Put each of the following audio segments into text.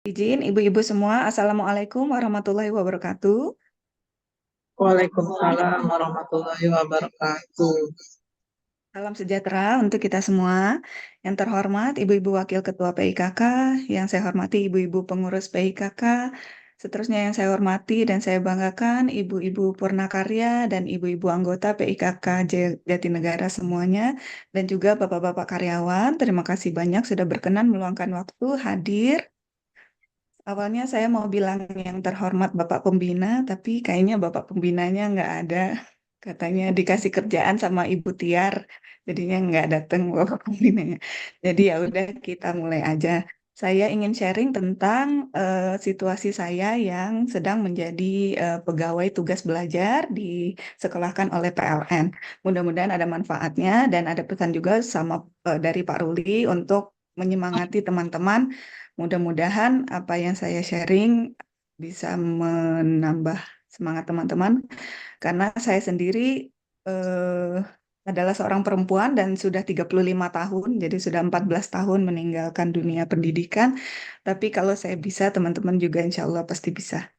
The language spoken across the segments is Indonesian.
Izin ibu-ibu semua, Assalamualaikum warahmatullahi wabarakatuh. Waalaikumsalam warahmatullahi wabarakatuh. Salam sejahtera untuk kita semua. Yang terhormat Ibu-ibu Wakil Ketua PIKK, yang saya hormati Ibu-ibu Pengurus PIKK, seterusnya yang saya hormati dan saya banggakan Ibu-ibu Purnakarya dan Ibu-ibu anggota PIKK Jatinegara semuanya, dan juga Bapak-Bapak karyawan. Terima kasih banyak sudah berkenan meluangkan waktu hadir. Awalnya saya mau bilang yang terhormat Bapak Pembina, tapi kayaknya Bapak Pembinanya nggak ada. Katanya dikasih kerjaan sama Ibu Tiar, jadinya nggak datang Bapak Pembinanya. Jadi ya udah kita mulai aja. Saya ingin sharing tentang situasi saya yang sedang menjadi pegawai tugas belajar disekolahkan oleh PLN. Mudah-mudahan ada manfaatnya dan ada pesan juga sama dari Pak Ruli untuk menyemangati teman-teman. Mudah-mudahan apa yang saya sharing bisa menambah semangat teman-teman, karena saya sendiri eh, adalah seorang perempuan dan sudah 35 tahun, jadi sudah 14 tahun meninggalkan dunia pendidikan. Tapi kalau saya bisa, teman-teman juga insya Allah pasti bisa.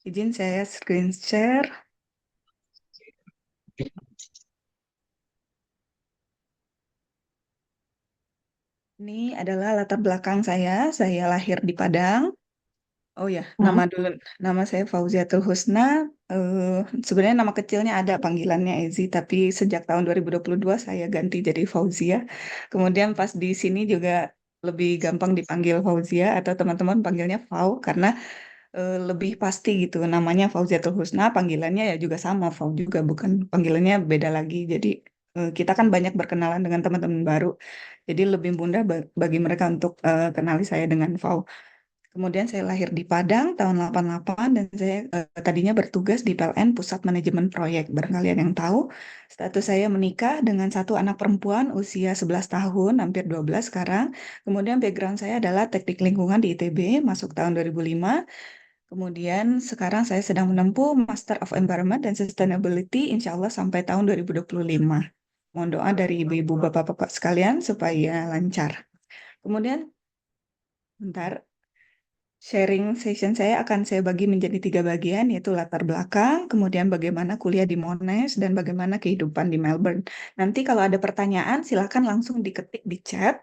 Izin saya screen share. Ini adalah latar belakang saya. Saya lahir di Padang. Oh ya, nama Hmm. dulu. Nama saya Fauziatul Husna. Eh, Sebenarnya nama kecilnya ada panggilannya Ezi, tapi sejak tahun 2022 saya ganti jadi Fauzia. Kemudian pas di sini juga lebih gampang dipanggil Fauzia atau teman-teman panggilnya Fau karena lebih pasti gitu. Namanya Fauziatul Husna, panggilannya ya juga sama Fau juga, bukan panggilannya beda lagi. Jadi kita kan banyak berkenalan dengan teman-teman baru. Jadi lebih mudah bagi mereka untuk kenali saya dengan Fau. Kemudian saya lahir di Padang tahun 88 dan saya tadinya bertugas di PLN Pusat Manajemen Proyek. Barangkali ada yang tahu, status saya menikah dengan satu anak perempuan usia 11 tahun, hampir 12 sekarang. Kemudian background saya adalah teknik lingkungan di ITB, masuk tahun 2005. Kemudian sekarang saya sedang menempuh Master of Environment dan Sustainability, insya Allah sampai tahun 2025. Mohon doa dari ibu-ibu, bapak-bapak sekalian supaya lancar. Kemudian, bentar, sharing session saya akan saya bagi menjadi 3 bagian, yaitu latar belakang, kemudian bagaimana kuliah di Monash, dan bagaimana kehidupan di Melbourne. Nanti kalau ada pertanyaan, silakan langsung diketik di chat,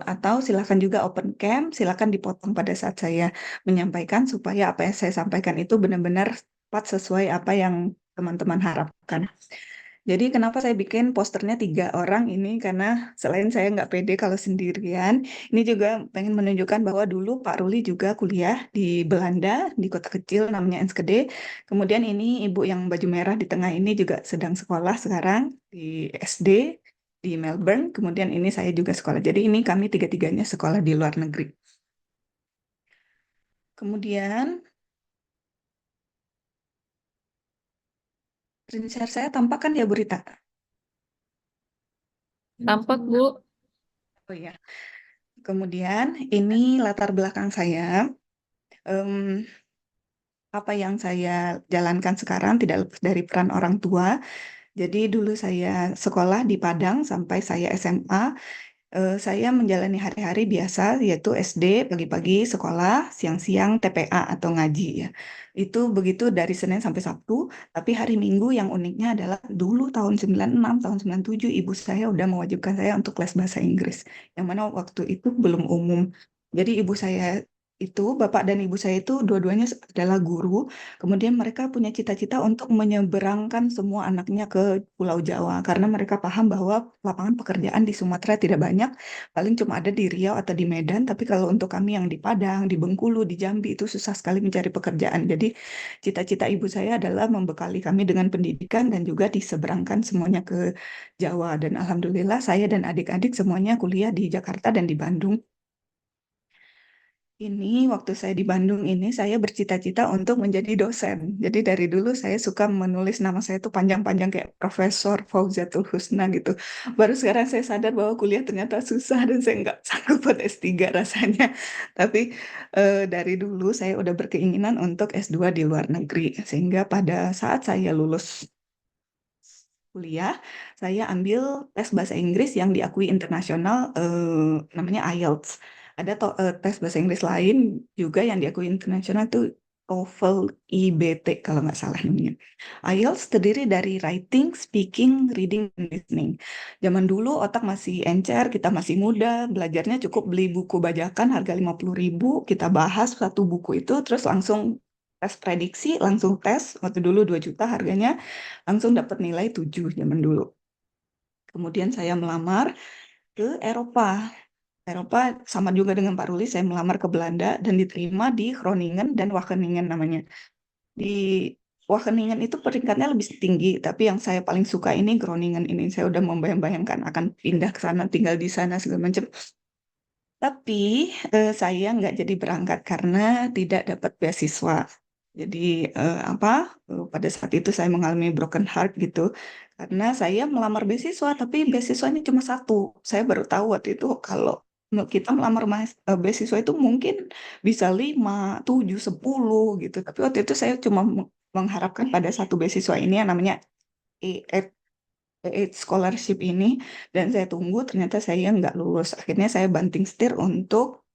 atau silakan juga open cam, silakan dipotong pada saat saya menyampaikan, supaya apa yang saya sampaikan itu benar-benar tepat sesuai apa yang teman-teman harapkan. Jadi kenapa saya bikin posternya 3 orang ini? Karena selain saya nggak pede kalau sendirian, ini juga pengen menunjukkan bahwa dulu Pak Ruli juga kuliah di Belanda, di kota kecil namanya Enschede. Kemudian ini ibu yang baju merah di tengah ini juga sedang sekolah sekarang di SD di Melbourne. Kemudian ini saya juga sekolah. Jadi ini kami tiga-tiganya sekolah di luar negeri. Kemudian screen share saya tampak kan ya Bu Rita? Tampak, Bu. Oh iya. Kemudian ini latar belakang saya. Em, Apa yang saya jalankan sekarang tidak lepas dari peran orang tua. Jadi dulu saya sekolah di Padang sampai saya SMA. Saya menjalani hari-hari biasa, yaitu SD, pagi-pagi sekolah, siang-siang TPA atau ngaji ya. Itu begitu dari Senin sampai Sabtu, tapi hari Minggu yang uniknya adalah dulu tahun 96, tahun 97, ibu saya udah mewajibkan saya untuk les bahasa Inggris, yang mana waktu itu belum umum. Jadi ibu saya itu, bapak dan ibu saya itu dua-duanya adalah guru, kemudian mereka punya cita-cita untuk menyeberangkan semua anaknya ke Pulau Jawa, karena mereka paham bahwa lapangan pekerjaan di Sumatera tidak banyak, paling cuma ada di Riau atau di Medan, tapi kalau untuk kami yang di Padang, di Bengkulu, di Jambi itu susah sekali mencari pekerjaan. Jadi cita-cita ibu saya adalah membekali kami dengan pendidikan dan juga diseberangkan semuanya ke Jawa. Dan alhamdulillah saya dan adik-adik semuanya kuliah di Jakarta dan di Bandung. Ini waktu saya di Bandung ini saya bercita-cita untuk menjadi dosen. Jadi dari dulu saya suka menulis nama saya itu panjang-panjang kayak Profesor Fauziatul Husna gitu. Baru sekarang saya sadar bahwa kuliah ternyata susah dan saya nggak sanggup buat S3 rasanya. Tapi dari dulu saya udah berkeinginan untuk S2 di luar negeri. Sehingga pada saat saya lulus kuliah, saya ambil tes bahasa Inggris yang diakui internasional, namanya IELTS. Ada tes bahasa Inggris lain juga yang diakui internasional itu TOEFL IBT kalau nggak salah namanya. IELTS terdiri dari writing, speaking, reading, and listening. Zaman dulu otak masih encer, kita masih muda, belajarnya cukup beli buku bajakan harga 50.000, kita bahas satu buku itu, terus langsung tes prediksi, langsung tes, waktu dulu 2 juta harganya, langsung dapat nilai 7 zaman dulu. Kemudian saya melamar ke Eropa. Eropa sama juga dengan Pak Ruli, saya melamar ke Belanda dan diterima di Groningen dan Wageningen namanya. Di Wageningen itu peringkatnya lebih tinggi, tapi yang saya paling suka ini Groningen ini. Saya udah membayang-bayangkan akan pindah ke sana, tinggal di sana segala macam. Tapi saya nggak jadi berangkat karena tidak dapat beasiswa. Jadi apa? Pada saat itu saya mengalami broken heart gitu karena saya melamar beasiswa, tapi beasiswanya cuma satu. Saya baru tahu waktu itu kalau kita melamar beasiswa itu mungkin bisa 5, 7, 10 gitu. Tapi waktu itu saya cuma mengharapkan pada satu beasiswa ini yang namanya EIT scholarship ini, dan saya tunggu ternyata saya nggak lulus. Akhirnya saya banting setir untuk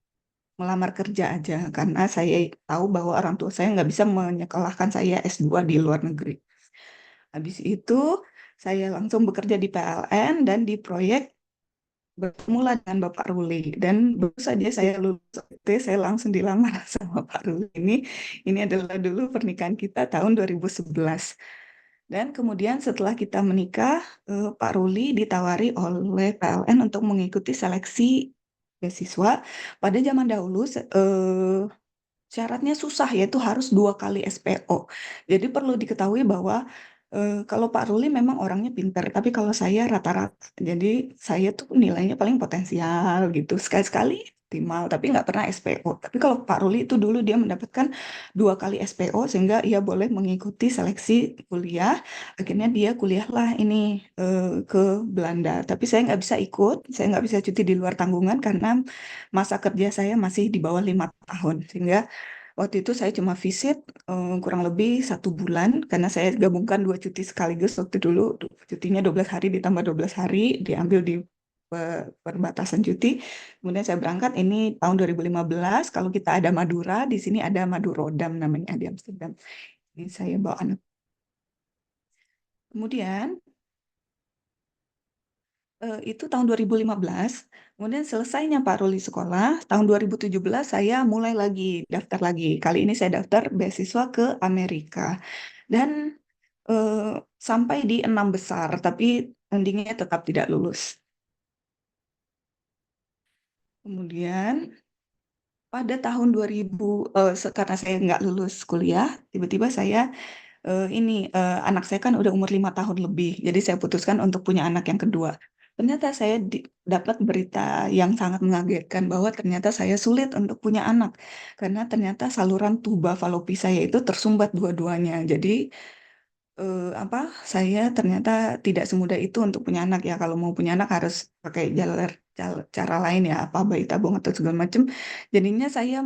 melamar kerja aja karena saya tahu bahwa orang tua saya nggak bisa menyekolahkan saya S2 di luar negeri. Habis itu saya langsung bekerja di PLN dan di proyek bermula dengan Bapak Ruli, dan baru saja saya lulus OPT, saya langsung dilamar sama Pak Ruli ini. Ini adalah dulu pernikahan kita tahun 2011. Dan kemudian setelah kita menikah, Pak Ruli ditawari oleh PLN untuk mengikuti seleksi beasiswa. Pada zaman dahulu syaratnya susah, yaitu harus 2 kali SPO. Jadi perlu diketahui bahwa kalau Pak Ruli memang orangnya pintar, tapi kalau saya rata-rata. Jadi saya tuh nilainya paling potensial gitu. Sekali-sekali optimal, tapi nggak pernah SPO. Tapi kalau Pak Ruli itu dulu dia mendapatkan 2 kali SPO sehingga ia boleh mengikuti seleksi kuliah. Akhirnya dia kuliahlah ini ke Belanda. Tapi saya nggak bisa ikut, saya nggak bisa cuti di luar tanggungan karena masa kerja saya masih di bawah 5 tahun. Sehingga waktu itu saya cuma visit kurang lebih 1 bulan karena saya gabungkan 2 cuti sekaligus waktu dulu. Cutinya 12 hari ditambah 12 hari diambil di perbatasan cuti. Kemudian saya berangkat ini tahun 2015. Kalau kita ada Madura, di sini ada Madurodam namanya di Amsterdam. Ini saya bawa anak. Kemudian itu tahun 2015. Kemudian selesainya Pak Ruli sekolah, tahun 2017 saya mulai lagi daftar lagi. Kali ini saya daftar beasiswa ke Amerika. Dan sampai di 6 besar, tapi endingnya tetap tidak lulus. Kemudian pada tahun 2000, karena saya nggak lulus kuliah, tiba-tiba saya anak saya kan udah umur 5 tahun lebih, jadi saya putuskan untuk punya anak yang kedua. Ternyata saya dapat berita yang sangat mengagetkan bahwa ternyata saya sulit untuk punya anak karena ternyata saluran tuba falopi saya itu tersumbat dua-duanya. Jadi apa saya ternyata tidak semudah itu untuk punya anak ya. Kalau mau punya anak harus pakai cara lain ya, apa bayi tabung atau segala macam. Jadinya saya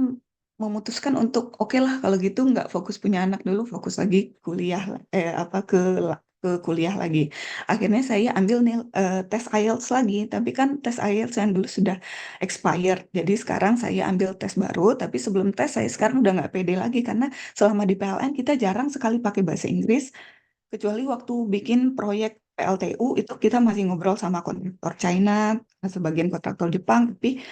memutuskan untuk oke lah kalau gitu nggak fokus punya anak dulu, fokus lagi kuliah, apa ke kuliah lagi. Akhirnya saya ambil nih tes IELTS lagi, tapi kan tes IELTS yang dulu sudah expired. Jadi sekarang saya ambil tes baru, tapi sebelum tes saya sekarang udah nggak pede lagi karena selama di PLN kita jarang sekali pakai bahasa Inggris. Kecuali waktu bikin proyek PLTU itu kita masih ngobrol sama kontraktor China, sebagian kontraktor Jepang, tapi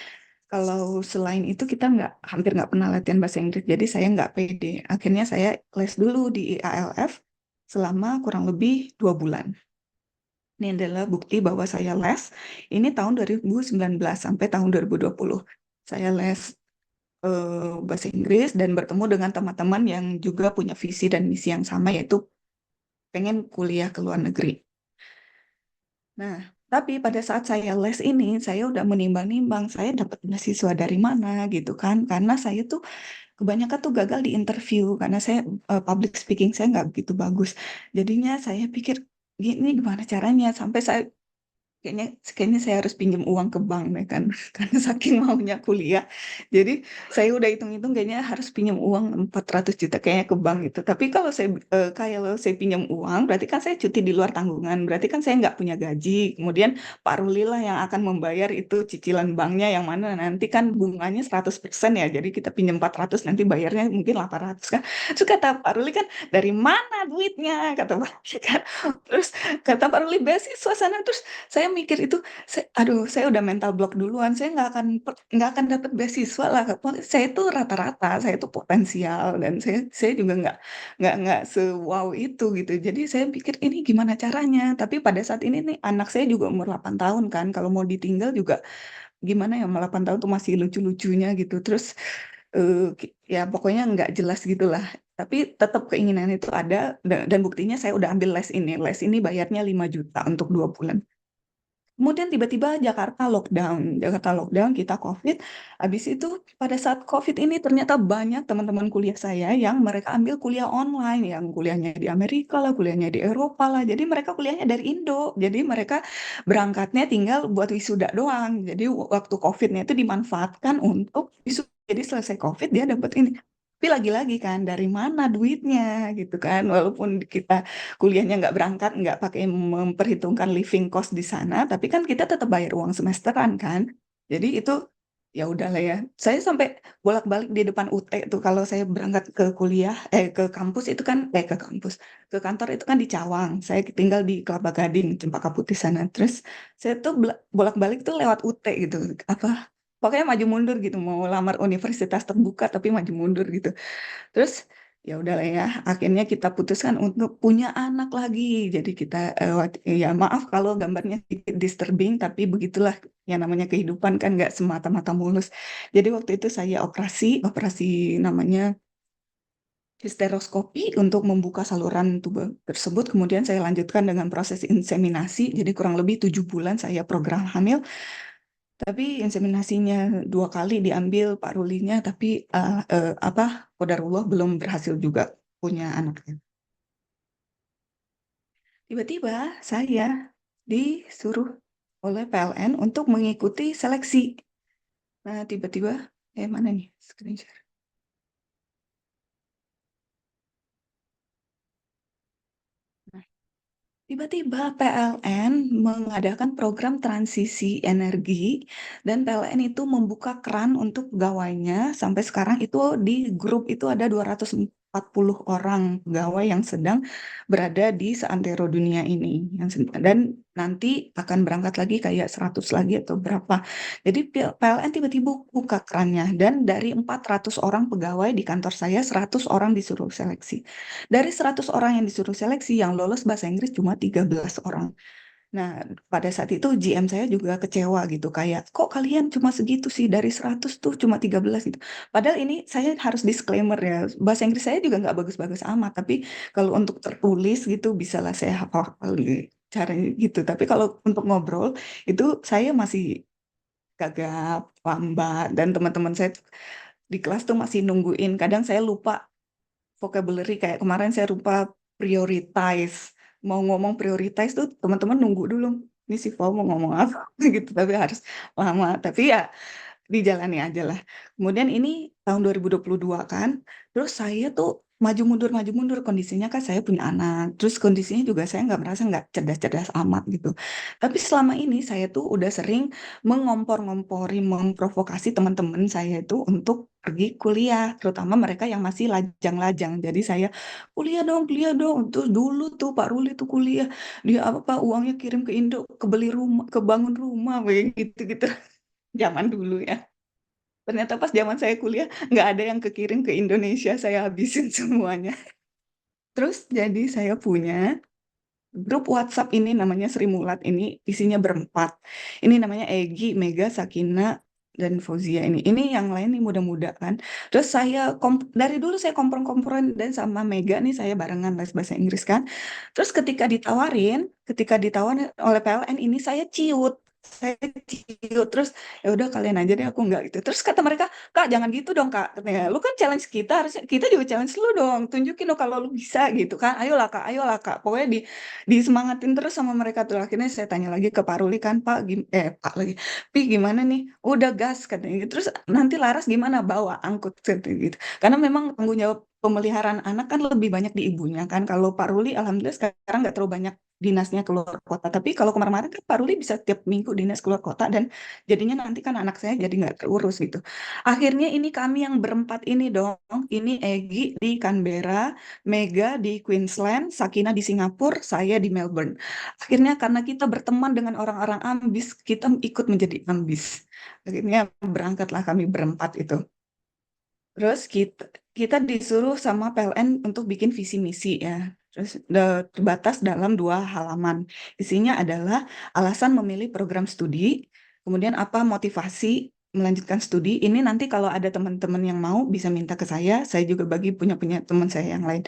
kalau selain itu kita hampir nggak pernah latihan bahasa Inggris, jadi saya nggak pede. Akhirnya saya les dulu di IALF selama kurang lebih 2 bulan. Ini adalah bukti bahwa saya les. Ini tahun 2019 sampai tahun 2020. Saya les bahasa Inggris dan bertemu dengan teman-teman yang juga punya visi dan misi yang sama, yaitu pengen kuliah ke luar negeri. Nah, tapi pada saat saya les ini, saya udah menimbang-nimbang, saya dapat beasiswa dari mana gitu kan. Karena saya tuh kebanyakan tuh gagal di interview, karena saya public speaking saya nggak begitu bagus. Jadinya saya pikir, gini gimana caranya, sampai saya kayaknya kayaknya saya harus pinjam uang ke bank deh kan karena saking maunya kuliah. Jadi saya udah hitung-hitung kayaknya harus pinjam uang 400 juta kayaknya ke bank gitu. Tapi kalau saya pinjam uang berarti kan saya cuti di luar tanggungan. Berarti kan saya nggak punya gaji. Kemudian Pak Ruli lah yang akan membayar itu cicilan banknya yang mana nanti kan bunganya 100% ya. Jadi kita pinjam 400 nanti bayarnya mungkin 800 kan. Terus kata Pak Ruli kan dari mana duitnya kata Pak Ruli kan. Terus kata Pak Ruli beasiswa sana terus saya mikir itu, aduh, saya udah mental block duluan. Saya nggak akan dapat beasiswa lah. Saya itu rata-rata, saya itu potensial dan saya juga nggak se-wow itu gitu. Jadi saya pikir ini gimana caranya. Tapi pada saat ini nih anak saya juga umur 8 tahun kan. Kalau mau ditinggal juga gimana ya, 8 tahun tuh masih lucu-lucunya gitu. Terus ya pokoknya nggak jelas gitulah. Tapi tetap keinginan itu ada dan buktinya saya udah ambil les ini. Les ini bayarnya 5 juta untuk 2 bulan. Kemudian tiba-tiba Jakarta lockdown, kita COVID. Habis itu pada saat COVID ini ternyata banyak teman-teman kuliah saya yang mereka ambil kuliah online, yang kuliahnya di Amerika lah, kuliahnya di Eropa lah. Jadi mereka kuliahnya dari Indo. Jadi mereka berangkatnya tinggal buat wisuda doang. Jadi waktu COVID-nya itu dimanfaatkan untuk wisuda. Jadi selesai COVID dia dapat ini. Tapi lagi-lagi kan dari mana duitnya gitu kan. Walaupun kita kuliahnya nggak berangkat, nggak pakai memperhitungkan living cost di sana, tapi kan kita tetap bayar uang semesteran kan. Jadi itu ya udahlah ya. Saya sampai bolak-balik di depan UT tuh kalau saya berangkat ke kuliah, ke kampus itu kan, ke kampus, ke kantor itu kan di Cawang. Saya tinggal di Kelapa Gading, Cempaka Putih sana. Terus saya tuh bolak-balik tuh lewat UT gitu. Apa? Pokoknya maju mundur gitu, mau lamar universitas terbuka tapi maju mundur gitu. Terus ya udahlah ya, akhirnya kita putuskan untuk punya anak lagi. Jadi kita ya maaf kalau gambarnya sedikit disturbing, tapi begitulah yang namanya kehidupan kan nggak semata-mata mulus. Jadi waktu itu saya operasi namanya histeroskopi untuk membuka saluran tubuh tersebut. Kemudian saya lanjutkan dengan proses inseminasi. Jadi kurang lebih 7 bulan saya program hamil. Tapi inseminasinya 2 kali diambil Pak Rulinya, tapi apa qadarullah belum berhasil juga punya anaknya. Tiba-tiba saya disuruh oleh PLN untuk mengikuti seleksi. Nah, tiba-tiba, mana nih screenshot? Tiba-tiba PLN mengadakan program transisi energi dan PLN itu membuka keran untuk pegawainya. Sampai sekarang itu di grup itu ada 240 orang pegawai yang sedang berada di seantero dunia ini. Dan nanti akan berangkat lagi kayak 100 lagi atau berapa. Jadi PLN tiba-tiba buka kerannya dan dari 400 orang pegawai di kantor saya 100 orang disuruh seleksi. Dari 100 orang yang disuruh seleksi, yang lolos bahasa Inggris cuma 13 orang. Nah, pada saat itu GM saya juga kecewa gitu, kayak, kok kalian cuma segitu sih, dari 100 tuh cuma 13 gitu. Padahal ini saya harus disclaimer ya, bahasa Inggris saya juga nggak bagus-bagus amat, tapi kalau untuk tertulis gitu, bisalah saya hafal caranya gitu. Tapi kalau untuk ngobrol, itu saya masih gagap, lambat, dan teman-teman saya di kelas tuh masih nungguin. Kadang saya lupa vocabulary kayak kemarin saya lupa prioritize. Mau ngomong prioritize tuh teman-teman nunggu dulu. Ini si Paul mau ngomong apa gitu tapi harus lama. Tapi ya dijalani aja lah. Kemudian ini tahun 2022 kan. Terus saya tuh maju mundur kondisinya kan saya punya anak. Terus kondisinya juga saya nggak merasa nggak cerdas-cerdas amat gitu. Tapi selama ini saya tuh udah sering mengompor-ngompori, memprovokasi teman-teman saya itu untuk pergi kuliah, terutama mereka yang masih lajang-lajang. Jadi saya kuliah dong. Terus dulu tuh Pak Ruli tuh kuliah, dia apa uangnya kirim ke Indo, kebeli rumah, kebangun rumah, kayak gitu-gitu. Zaman dulu ya. Ternyata pas zaman saya kuliah nggak ada yang kekirim ke Indonesia, saya habisin semuanya. Terus jadi saya punya grup WhatsApp ini namanya Sri Mulat ini isinya berempat. Ini namanya Egi, Mega, Sakina, dan Fauzia ini. Ini yang lain nih muda-muda kan. Terus saya dari dulu saya kompor-komporan dan sama Mega nih saya barengan les bahasa Inggris kan. Terus ketika ditawarin oleh PLN ini saya ciut. saya ciut terus ya udah kalian aja deh aku nggak gitu terus kata mereka kak jangan gitu dong kak katanya lu kan challenge kita harusnya kita juga challenge lu dong tunjukin dong kalau lu bisa gitu kan ayolah kak pokoknya disemangatin terus sama mereka tuh akhirnya saya tanya lagi ke Pak Ruli kan Pak lagi Pi gimana nih udah gas katanya gitu terus nanti Laras gimana bawa angkut katanya gitu karena memang tanggung jawab pemeliharaan anak kan lebih banyak di ibunya kan kalau Pak Ruli alhamdulillah sekarang nggak terlalu banyak dinasnya keluar kota. Tapi kalau kemarin-kemarin kan Pak Ruli bisa tiap minggu dinas keluar kota dan jadinya nanti kan anak saya jadi nggak terurus gitu. Akhirnya ini kami yang berempat ini dong. Ini Egi di Canberra, Mega di Queensland, Sakina di Singapura, saya di Melbourne. Akhirnya karena kita berteman dengan orang-orang ambis, kita ikut menjadi ambis. Akhirnya berangkatlah kami berempat itu. Terus kita disuruh sama PLN untuk bikin visi misi ya. Terus terbatas dalam 2 halaman. Isinya adalah alasan memilih program studi, kemudian apa motivasi melanjutkan studi. Ini nanti kalau ada teman-teman yang mau bisa minta ke saya juga bagi punya teman saya yang lain.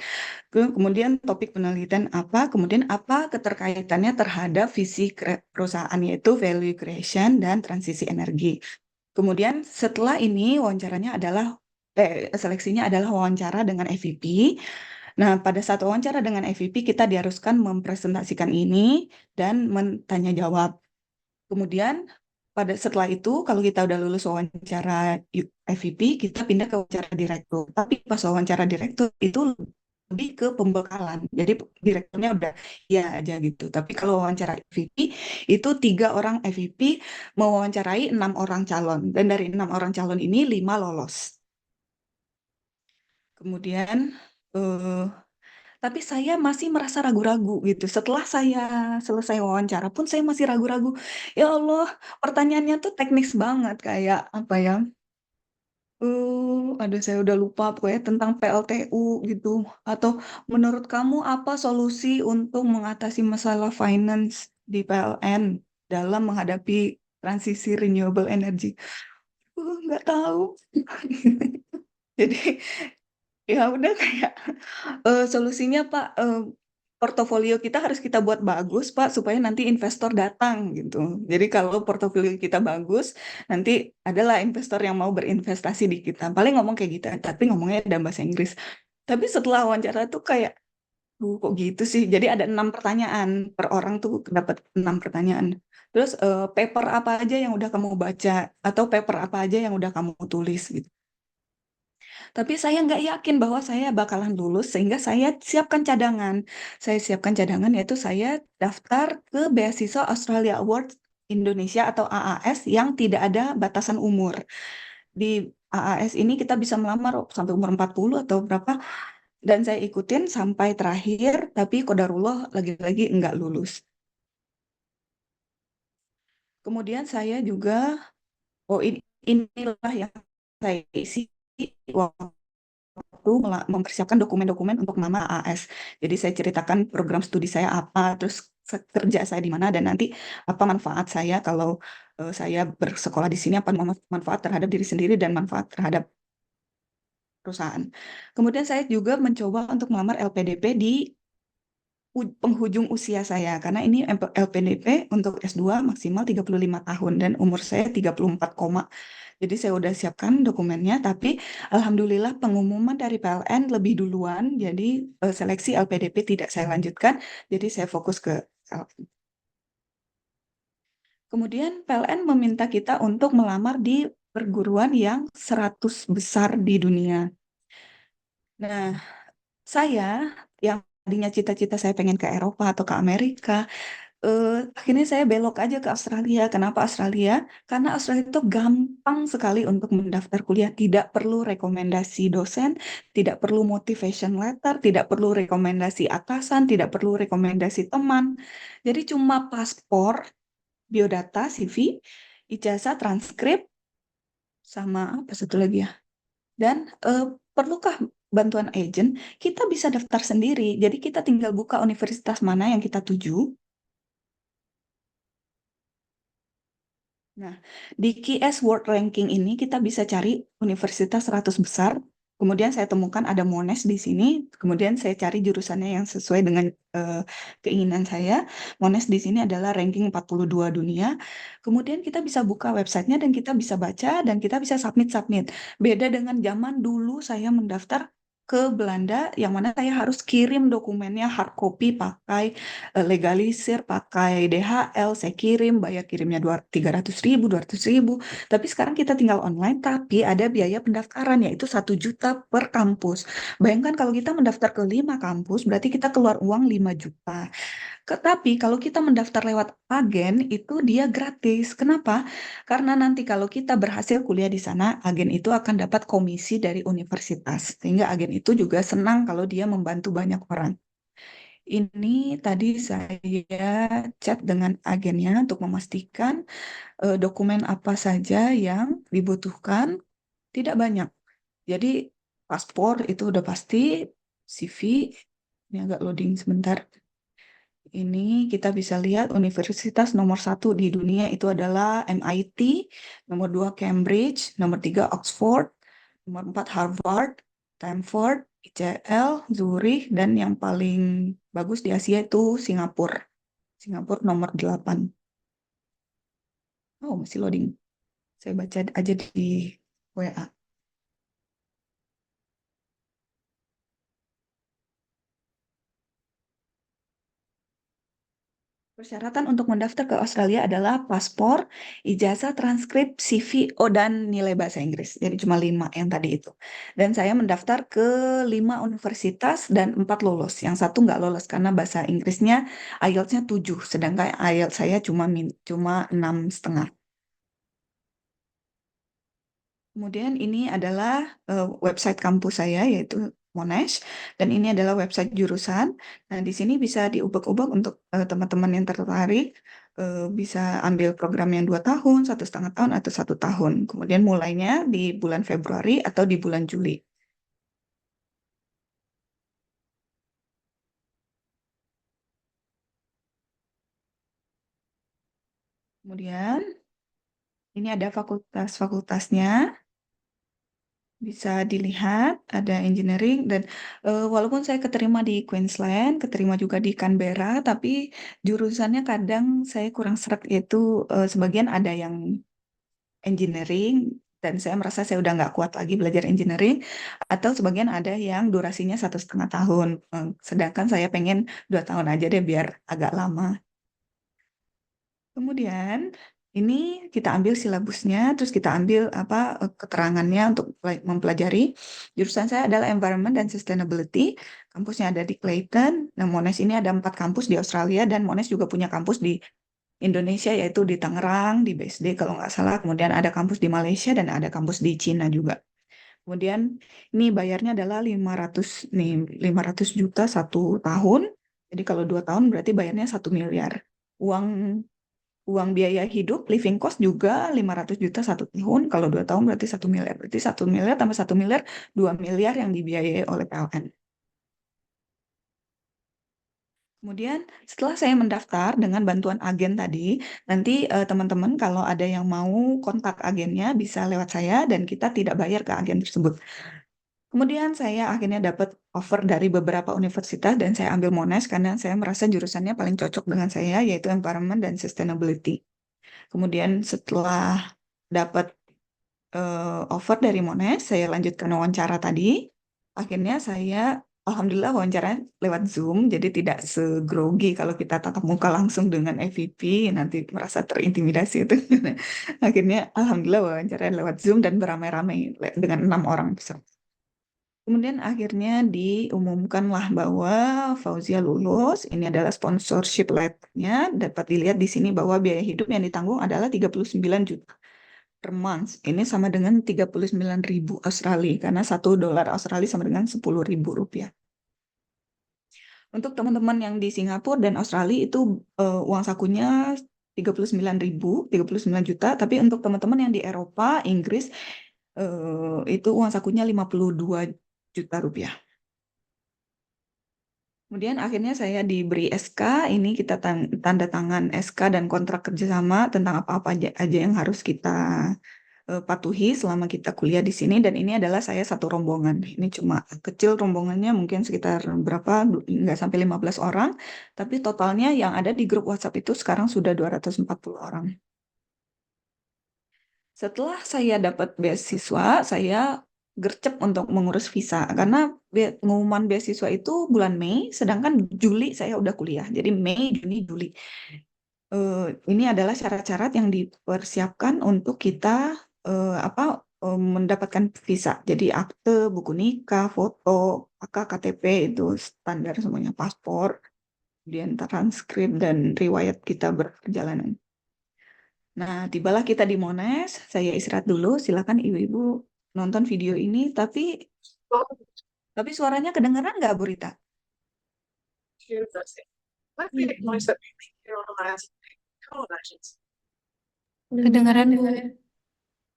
Kemudian topik penelitian apa, kemudian apa keterkaitannya terhadap visi perusahaan yaitu value creation dan transisi energi. Kemudian setelah ini wawancaranya adalah seleksinya adalah wawancara dengan FVP. Nah, pada saat wawancara dengan FVP kita diharuskan mempresentasikan ini dan bertanya jawab. Kemudian setelah itu kalau kita udah lulus wawancara FVP, kita pindah ke wawancara direktur. Tapi pas wawancara direktur itu lebih ke pembekalan. Jadi direkturnya udah ya aja gitu. Tapi kalau wawancara FVP itu 3 orang FVP mewawancarai 6 orang calon. Dan dari 6 orang calon ini 5 lolos. Kemudian eh, tapi saya masih merasa ragu-ragu gitu. Setelah saya selesai wawancara pun saya masih ragu-ragu. Ya Allah, pertanyaannya tuh teknis banget kayak apa ya? Aduh saya udah lupa pokoknya tentang PLTU gitu. Atau menurut kamu apa solusi untuk mengatasi masalah finance di PLN dalam menghadapi transisi renewable energy? Nggak tahu. Jadi ya udah kayak solusinya Pak, portofolio kita harus kita buat bagus Pak, supaya nanti investor datang gitu. Jadi kalau portofolio kita bagus, nanti adalah investor yang mau berinvestasi di kita. Paling ngomong kayak gitu, tapi ngomongnya dalam bahasa Inggris. Tapi setelah wawancara tuh kayak, kok gitu sih? Jadi ada 6 pertanyaan per orang tuh dapat 6 pertanyaan. Terus paper apa aja yang udah kamu baca atau paper apa aja yang udah kamu tulis gitu. Tapi saya nggak yakin bahwa saya bakalan lulus sehingga saya siapkan cadangan. Saya siapkan cadangan yaitu saya daftar ke beasiswa Australia Awards Indonesia atau AAS yang tidak ada batasan umur. Di AAS ini kita bisa melamar sampai umur 40 atau berapa dan saya ikutin sampai terakhir tapi qadarullah lagi-lagi nggak lulus. Kemudian saya juga inilah yang saya isi waktu mempersiapkan dokumen-dokumen untuk nama AS. Jadi saya ceritakan program studi saya apa, terus kerja saya di mana, dan nanti apa manfaat saya kalau saya bersekolah di sini, apa manfaat terhadap diri sendiri dan manfaat terhadap perusahaan. Kemudian saya juga mencoba untuk melamar LPDP di penghujung usia saya, karena ini LPDP untuk S2 maksimal 35 tahun dan umur saya 34, jadi saya udah siapkan dokumennya, tapi alhamdulillah pengumuman dari PLN lebih duluan, jadi seleksi LPDP tidak saya lanjutkan, jadi saya fokus ke LPDP. Kemudian PLN meminta kita untuk melamar di perguruan yang 100 besar di dunia. Nah, saya yang tadinya cita-cita saya pengen ke Eropa atau ke Amerika, akhirnya saya belok aja ke Australia. Kenapa Australia? Karena Australia itu gampang sekali untuk mendaftar kuliah. Tidak perlu rekomendasi dosen, tidak perlu motivation letter, tidak perlu rekomendasi atasan, tidak perlu rekomendasi teman. Jadi cuma paspor, biodata, CV, ijazah, transkrip, sama apa satu lagi ya. Dan perlukah bantuan agent? Kita bisa daftar sendiri. Jadi kita tinggal buka universitas mana yang kita tuju. Nah, di QS World Ranking ini kita bisa cari universitas 100 besar kemudian saya temukan ada Monash di sini, kemudian saya cari jurusannya yang sesuai dengan eh, keinginan saya. Monash di sini adalah ranking 42 dunia. Kemudian kita bisa buka websitenya dan kita bisa baca dan kita bisa submit-submit. Beda dengan zaman dulu saya mendaftar ke Belanda, yang mana saya harus kirim dokumennya hard copy pakai legalisir, pakai DHL, saya kirim, bayar kirimnya 300.000, 200.000. Tapi sekarang kita tinggal online, tapi ada biaya pendaftaran yaitu 1 juta per kampus. Bayangkan kalau kita mendaftar ke 5 kampus, berarti kita keluar uang 5 juta. Tapi kalau kita mendaftar lewat agen, itu dia gratis. Kenapa? Karena nanti kalau kita berhasil kuliah di sana, agen itu akan dapat komisi dari universitas. Sehingga agen itu juga senang kalau dia membantu banyak orang. Ini tadi saya chat dengan agennya untuk memastikan dokumen apa saja yang dibutuhkan, tidak banyak. Jadi paspor itu udah pasti, CV, ini agak loading sebentar. Ini kita bisa lihat universitas nomor 1 di dunia itu adalah MIT, nomor 2 Cambridge, nomor 3 Oxford, nomor 4 Harvard, Stanford, ICL, Zurich, dan yang paling bagus di Asia itu Singapura. Singapura nomor 8. Oh, masih loading. Saya baca aja di WA. Persyaratan untuk mendaftar ke Australia adalah paspor, ijazah, transkrip, CV, dan nilai bahasa Inggris. Jadi cuma 5 yang tadi itu. Dan saya mendaftar ke 5 universitas dan 4 lolos. Yang satu nggak lolos karena bahasa Inggrisnya IELTS-nya 7, sedangkan IELTS saya cuma 6,5. Kemudian ini adalah website kampus saya yaitu Monash, dan ini adalah website jurusan. Nah, di sini bisa diubah-ubah untuk teman-teman yang tertarik, bisa ambil program yang 2 tahun, 1,5 tahun, atau 1 tahun. Kemudian mulainya di bulan Februari atau di bulan Juli. Kemudian ini ada fakultas-fakultasnya. Bisa dilihat ada engineering dan walaupun saya keterima di Queensland, keterima juga di Canberra, tapi jurusannya kadang saya kurang seret, yaitu sebagian ada yang engineering dan saya merasa saya udah nggak kuat lagi belajar engineering, atau sebagian ada yang durasinya 1,5 tahun. Sedangkan saya pengen 2 tahun aja deh biar agak lama. Kemudian ini kita ambil silabusnya, terus kita ambil apa keterangannya untuk mempelajari. Jurusan saya adalah Environment dan Sustainability. Kampusnya ada di Clayton. Nah, Monash ini ada 4 kampus di Australia dan Monash juga punya kampus di Indonesia yaitu di Tangerang, di BSD kalau nggak salah. Kemudian ada kampus di Malaysia dan ada kampus di Cina juga. Kemudian ini bayarnya adalah 500 nih, 500 juta 1 tahun. Jadi kalau 2 tahun berarti bayarnya 1 miliar. Uang uang biaya hidup, living cost juga 500 juta 1 tahun. Kalau 2 tahun berarti 1 miliar. Berarti 1 miliar tambah 1 miliar, 2 miliar yang dibiayai oleh PLN. Kemudian setelah saya mendaftar dengan bantuan agen tadi, nanti teman-teman kalau ada yang mau kontak agennya bisa lewat saya dan kita tidak bayar ke agen tersebut. Kemudian saya akhirnya dapat offer dari beberapa universitas dan saya ambil Monash karena saya merasa jurusannya paling cocok dengan saya yaitu Environment dan Sustainability. Kemudian setelah dapat offer dari Monash, saya lanjutkan wawancara tadi. Akhirnya saya, alhamdulillah wawancaranya lewat Zoom, jadi tidak segrogi kalau kita tatap muka langsung dengan EVP, nanti merasa terintimidasi itu. Akhirnya, alhamdulillah wawancaranya lewat Zoom dan beramai-ramai dengan 6 orang peserta. Kemudian akhirnya diumumkanlah bahwa Fauzia lulus. Ini adalah sponsorship letter-nya. Dapat dilihat di sini bahwa biaya hidup yang ditanggung adalah 39 juta per month. Ini sama dengan 39.000 Australia, karena $1 Australia sama dengan 10.000 rupiah. Untuk teman-teman yang di Singapura dan Australia itu uang sakunya 39.000, 39 juta. Tapi untuk teman-teman yang di Eropa, Inggris, itu uang sakunya 52 juta rupiah. Kemudian akhirnya saya diberi SK, ini kita tanda tangan SK dan kontrak kerjasama tentang apa-apa aja yang harus kita patuhi selama kita kuliah di sini. Dan ini adalah saya satu rombongan. Ini cuma kecil rombongannya, mungkin sekitar berapa, nggak sampai 15 orang. Tapi totalnya yang ada di grup WhatsApp itu sekarang sudah 240 orang. Setelah saya dapat beasiswa, saya gercep untuk mengurus visa karena pengumuman beasiswa itu bulan Mei, sedangkan Juli saya udah kuliah. Jadi Mei, Juni, Juli. Ini adalah syarat-syarat yang dipersiapkan untuk kita apa mendapatkan visa. Jadi akte, buku nikah, foto, AK, KTP itu standar semuanya, paspor, kemudian transkrip dan riwayat kita berperjalanan. Nah, tibalah kita di Monash. Saya istirahat dulu. Silakan ibu-ibu nonton video ini. Tapi suaranya kedengeran nggak, Bu Rita? Kedengaran, Bu.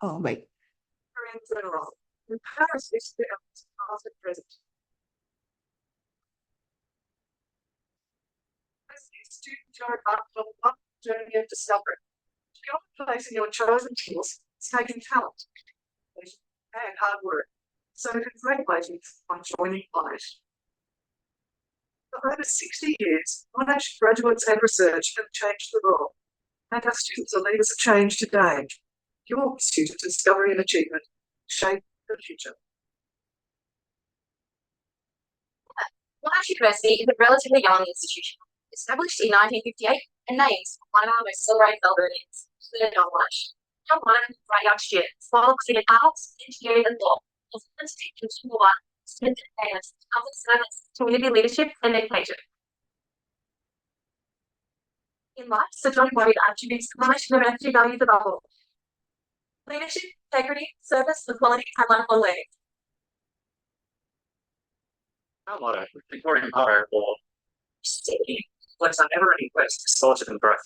Oh, baik. Monash University is a relatively young institution, established in 1958 and named one of our most celebrated Melbourneians, Sir John Monash. John Monash was a young student, focusing in arts, engineering and law, and first teaching Civil War, students and parents, public service, community leadership and education. In life, Sir John embodied attributes Monash fundamentally valued above all: leadership, integrity, service, equality, and lifelong learning. Our motto, Victorian motto, or steady, lets our never-ending quest for scholarship and growth.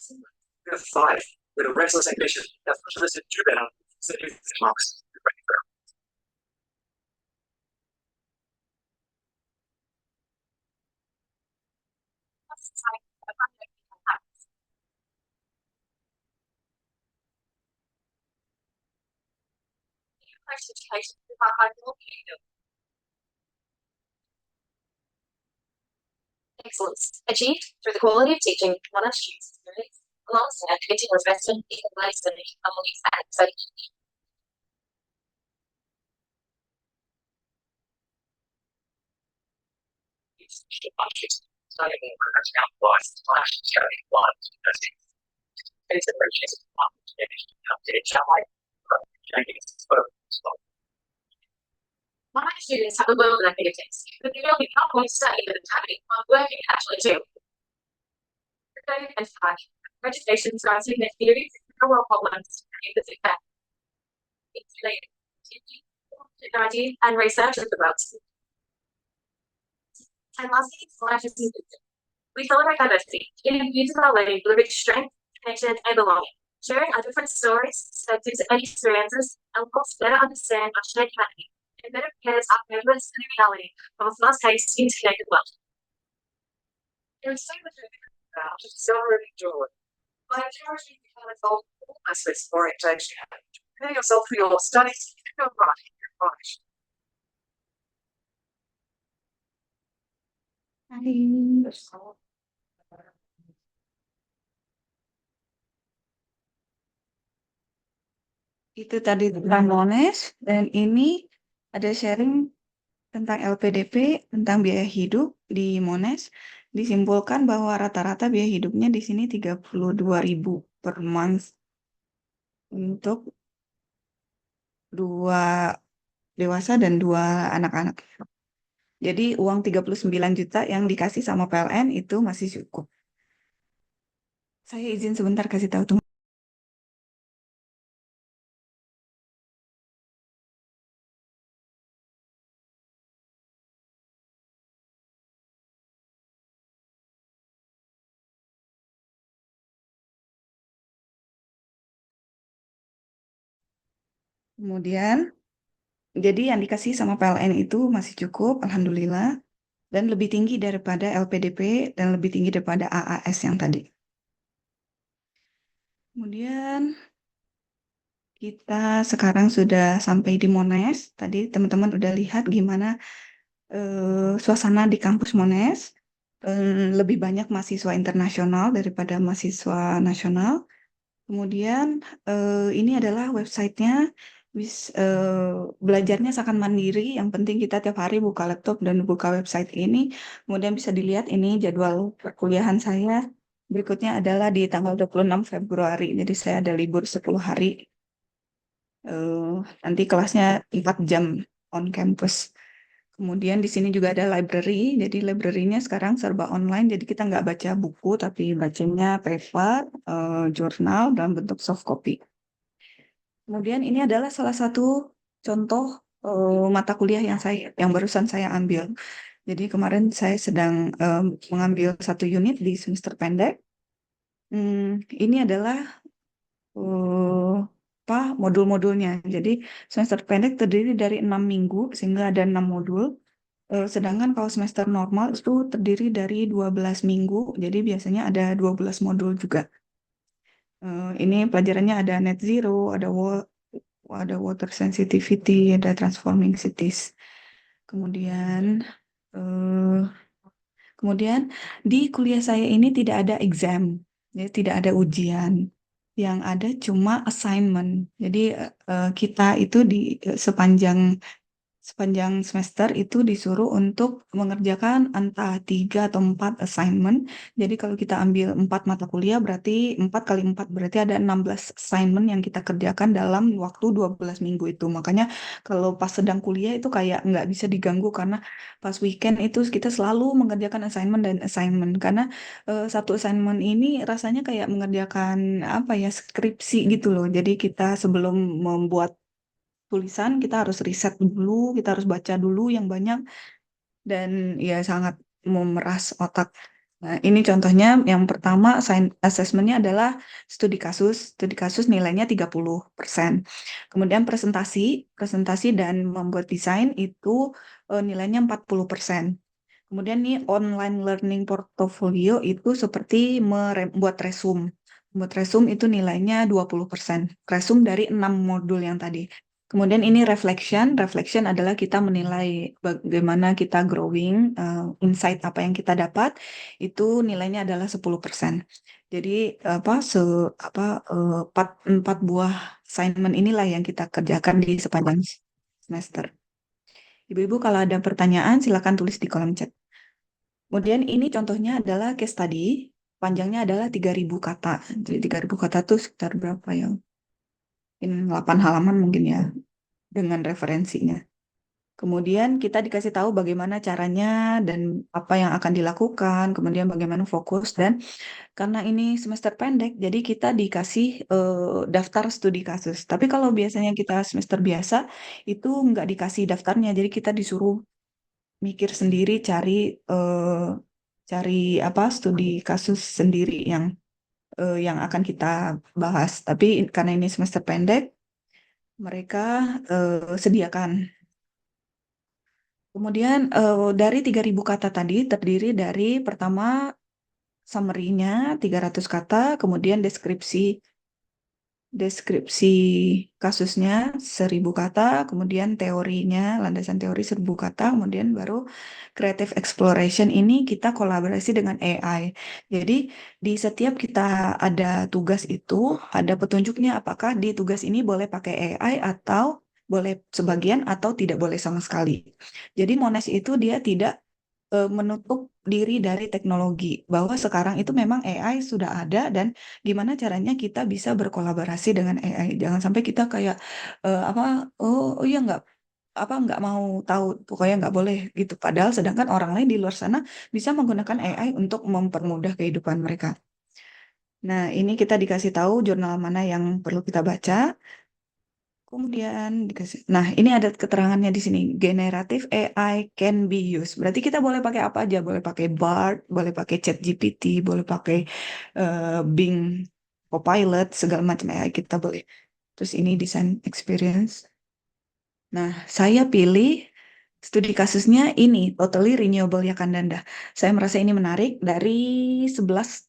We have five, with a restless ambition that pushes us to do better, cities and marks. Excellence achieved through the quality of teaching Monash students experience, alongside continuous investment in the learning among its academic. Monash students have a world of fingertips, but they don't become only studying at the time while working actually too. Registrations are their theories, real world problems, and success. It's related technology and research is about. And lastly, Monash is inclusive. We celebrate diversity. It infuses our learning with rich strength, connection, and belonging. Sharing our different stories, perspectives, and experiences helps us better understand our shared humanity and better prepares our purpose and reality of a fast-paced, interconnected world. There is so much about accelerating joy. By encouraging you to become involved in all aspects of orientation, prepare yourself for your studies, your writing, your knowledge. Itu tadi tentang Monash, dan ini ada sharing tentang LPDP, tentang biaya hidup di Monash. Disimpulkan bahwa rata-rata biaya hidupnya di sini 32.000 per month untuk 2 dewasa dan 2 anak-anak. Jadi uang 39 juta yang dikasih sama PLN itu masih cukup. Saya izin sebentar kasih tahu teman. Kemudian, jadi yang dikasih sama PLN itu masih cukup, alhamdulillah, dan lebih tinggi daripada LPDP dan lebih tinggi daripada AAS yang tadi. Kemudian, Kita sekarang sudah sampai di Monash. Tadi teman-teman udah lihat gimana suasana di kampus Monash. Lebih banyak mahasiswa internasional daripada mahasiswa nasional. Kemudian ini adalah websitenya. Belajarnya sangat mandiri. Yang penting kita tiap hari buka laptop dan buka website ini. Kemudian bisa dilihat ini jadwal perkuliahan saya. Berikutnya adalah di tanggal 26 Februari. Jadi saya ada libur 10 hari. Nanti kelasnya 4 jam on campus. Kemudian di sini juga ada library, jadi library-nya sekarang serba online, jadi kita nggak baca buku, tapi bacanya paper, jurnal dalam bentuk soft copy. Kemudian ini adalah salah satu contoh mata kuliah yang barusan saya ambil. Jadi kemarin saya sedang mengambil satu unit di semester pendek. Ini adalah modul-modulnya. Jadi semester pendek terdiri dari 6 minggu, sehingga ada 6 modul. Sedangkan kalau semester normal itu terdiri dari 12 minggu, jadi biasanya ada 12 modul juga. Ini pelajarannya ada net zero, ada water sensitivity, ada transforming cities. Kemudian di kuliah saya ini tidak ada exam, jadi tidak ada ujian. Yang ada cuma assignment. Jadi kita itu di sepanjang semester itu disuruh untuk mengerjakan entah 3 atau 4 assignment. Jadi kalau kita ambil 4 mata kuliah berarti 4 kali 4 berarti ada 16 assignment yang kita kerjakan dalam waktu 12 minggu itu. Makanya kalau pas sedang kuliah itu kayak nggak bisa diganggu karena pas weekend itu kita selalu mengerjakan assignment dan assignment. Karena satu assignment ini rasanya kayak mengerjakan apa ya skripsi gitu loh. Jadi kita sebelum membuat tulisan kita harus riset dulu, kita harus baca dulu yang banyak dan ya sangat memeras otak. Nah, ini contohnya yang pertama assessment-nya adalah studi kasus. Studi kasus nilainya 30%. Kemudian presentasi dan membuat desain itu nilainya 40%. Kemudian nih online learning portfolio itu seperti membuat resume. Membuat resume itu nilainya 20%. Resume dari 6 modul yang tadi. Kemudian ini reflection. Reflection adalah kita menilai bagaimana kita growing, insight apa yang kita dapat, itu nilainya adalah 10%. Jadi empat buah assignment inilah yang kita kerjakan di sepanjang semester. Ibu-ibu kalau ada pertanyaan silakan tulis di kolom chat. Kemudian ini contohnya adalah case study, panjangnya adalah 3.000 kata. Jadi 3.000 kata itu sekitar berapa ya? Mungkin 8 halaman mungkin ya, dengan referensinya. Kemudian kita dikasih tahu bagaimana caranya dan apa yang akan dilakukan, kemudian bagaimana fokus, dan karena ini semester pendek, jadi kita dikasih daftar studi kasus. Tapi kalau biasanya kita semester biasa, itu nggak dikasih daftarnya, jadi kita disuruh mikir sendiri, cari studi kasus sendiri yang akan kita bahas. Tapi karena ini semester pendek, mereka sediakan. Kemudian dari 3.000 kata tadi terdiri dari pertama summary-nya 300 kata, kemudian deskripsi kasusnya 1.000 kata, kemudian teorinya, landasan teori 1.000 kata, kemudian baru creative exploration ini kita kolaborasi dengan AI. Jadi di setiap kita ada tugas itu, ada petunjuknya apakah di tugas ini boleh pakai AI atau boleh sebagian atau tidak boleh sama sekali. Jadi Monash itu dia tidak menutup diri dari teknologi, bahwa sekarang itu memang AI sudah ada dan gimana caranya kita bisa berkolaborasi dengan AI. Jangan sampai kita kayak oh iya nggak mau tahu, pokoknya nggak boleh gitu. Padahal sedangkan orang lain di luar sana bisa menggunakan AI untuk mempermudah kehidupan mereka. Nah, ini kita dikasih tahu jurnal mana yang perlu kita baca. Kemudian dikasih. Nah, ini ada keterangannya di sini. Generative AI can be used. Berarti kita boleh pakai apa aja? Boleh pakai Bard, boleh pakai ChatGPT, boleh pakai Bing Copilot, segala macam AI kita boleh. Terus ini design experience. Nah, saya pilih studi kasusnya ini, totally renewable Yakandanda. Saya merasa ini menarik dari 11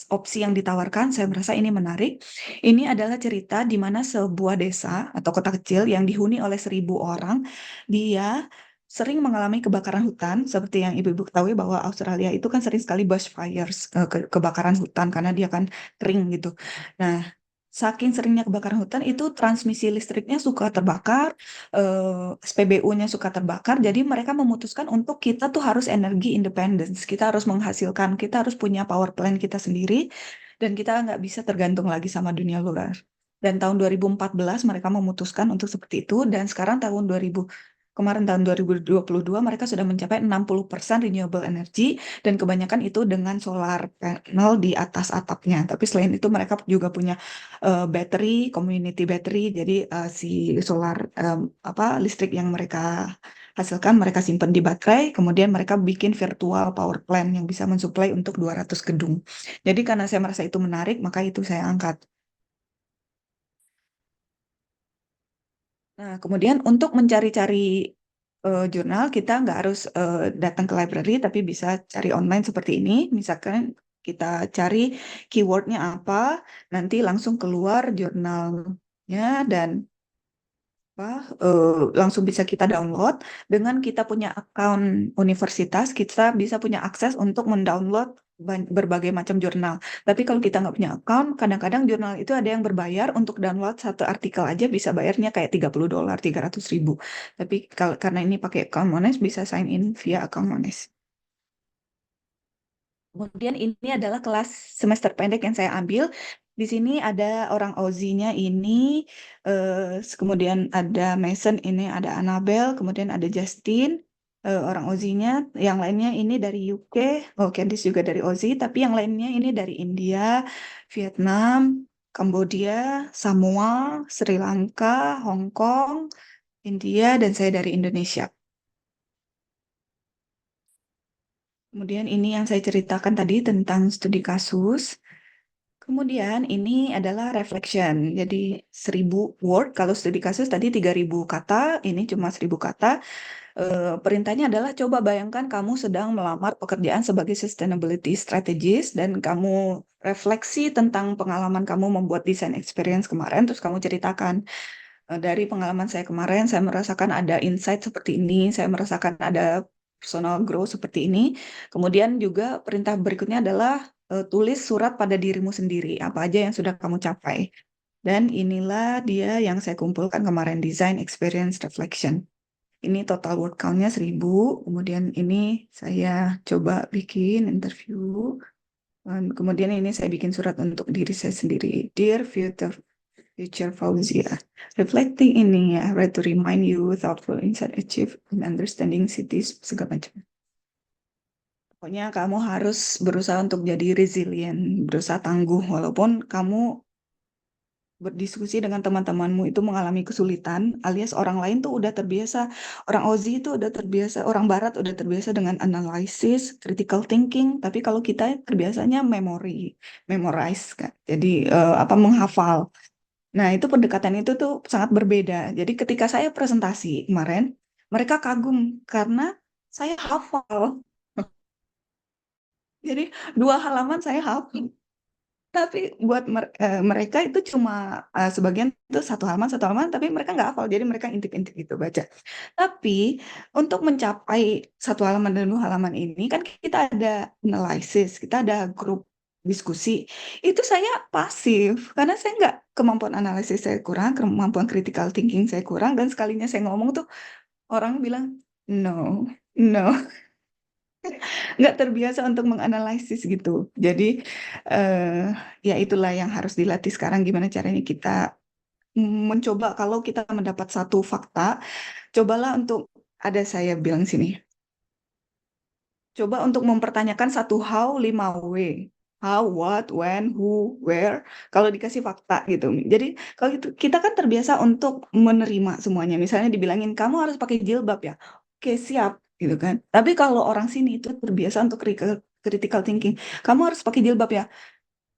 opsi yang ditawarkan, saya merasa ini menarik. Ini adalah cerita di mana sebuah desa atau kota kecil yang dihuni oleh 1.000 orang, dia sering mengalami kebakaran hutan, seperti yang ibu-ibu ketahui bahwa Australia itu kan sering sekali bushfires, kebakaran hutan karena dia kan kering gitu. Nah, saking seringnya kebakaran hutan itu transmisi listriknya suka terbakar, SPBU-nya suka terbakar, jadi mereka memutuskan untuk kita tuh harus energi independence, kita harus menghasilkan, kita harus punya power plant kita sendiri, dan kita nggak bisa tergantung lagi sama dunia luar. Dan tahun 2014 mereka memutuskan untuk seperti itu, dan sekarang kemarin tahun 2022 mereka sudah mencapai 60% renewable energy, dan kebanyakan itu dengan solar panel di atas atapnya. Tapi selain itu mereka juga punya battery, community battery, jadi si solar listrik yang mereka hasilkan mereka simpan di baterai, kemudian mereka bikin virtual power plant yang bisa mensuplai untuk 200 gedung. Jadi karena saya merasa itu menarik, maka itu saya angkat. Nah, kemudian untuk mencari-cari jurnal, kita nggak harus datang ke library, tapi bisa cari online seperti ini. Misalkan kita cari keywordnya apa, nanti langsung keluar jurnalnya dan langsung bisa kita download. Dengan kita punya akun universitas, kita bisa punya akses untuk mendownload berbagai macam jurnal. Tapi kalau kita nggak punya akun, kadang-kadang jurnal itu ada yang berbayar. Untuk download satu artikel aja bisa bayarnya kayak $30, 300.000. Tapi karena ini pakai akun Monash, bisa sign in via akun Monash. Kemudian ini adalah kelas semester pendek yang saya ambil. Di sini ada orang Aussie-nya ini, kemudian ada Mason, ini ada Annabelle, kemudian ada Justin, orang Aussie-nya. Yang lainnya ini dari UK, Candice juga dari Aussie, tapi yang lainnya ini dari India, Vietnam, Kambodia, Samoa, Sri Lanka, Hong Kong, India, dan saya dari Indonesia. Kemudian ini yang saya ceritakan tadi tentang studi kasus. Kemudian ini adalah reflection. Jadi 1.000 word, kalau studi kasus tadi 3.000 kata, ini cuma 1.000 kata. Perintahnya adalah coba bayangkan kamu sedang melamar pekerjaan sebagai sustainability strategist dan kamu refleksi tentang pengalaman kamu membuat desain experience kemarin, terus kamu ceritakan. Dari pengalaman saya kemarin, saya merasakan ada insight seperti ini, saya merasakan ada personal growth seperti ini. Kemudian juga perintah berikutnya adalah tulis surat pada dirimu sendiri, apa aja yang sudah kamu capai. Dan inilah dia yang saya kumpulkan kemarin, design experience reflection. Ini total word count-nya 1.000, kemudian ini saya coba bikin interview. Kemudian ini saya bikin surat untuk diri saya sendiri. Dear Future Fauzia, reflecting ini ya, right to remind you thoughtful insight achieve in understanding cities, segala macam. Pokoknya kamu harus berusaha untuk jadi resilient, berusaha tangguh, walaupun kamu berdiskusi dengan teman-temanmu itu mengalami kesulitan, alias orang lain tuh udah terbiasa, orang Aussie itu udah terbiasa, orang Barat udah terbiasa dengan analisis, critical thinking, tapi kalau kita terbiasanya memorize kan, jadi menghafal. Nah, itu pendekatan itu tuh sangat berbeda. Jadi ketika saya presentasi kemarin, mereka kagum karena saya hafal. Jadi 2 halaman saya hafal. Tapi buat mereka itu cuma sebagian itu 1 halaman, tapi mereka nggak hafal. Jadi mereka intip-intip gitu baca. Tapi untuk mencapai 1 halaman dan 2 halaman ini kan kita ada analisis, kita ada grup diskusi. Itu saya pasif karena saya nggak, kemampuan analisis saya kurang, kemampuan critical thinking saya kurang, dan sekalinya saya ngomong tuh orang bilang no, no. Nggak terbiasa untuk menganalisis gitu. Jadi ya itulah yang harus dilatih sekarang, gimana caranya kita mencoba, kalau kita mendapat satu fakta, cobalah untuk, ada saya bilang sini, coba untuk mempertanyakan satu how 5 W. How, what, when, who, where, kalau dikasih fakta gitu. Jadi kalau itu kita kan terbiasa untuk menerima semuanya. Misalnya dibilangin kamu harus pakai jilbab ya. Oke, siap gitu kan. Tapi kalau orang sini itu terbiasa untuk critical thinking. Kamu harus pakai jilbab ya.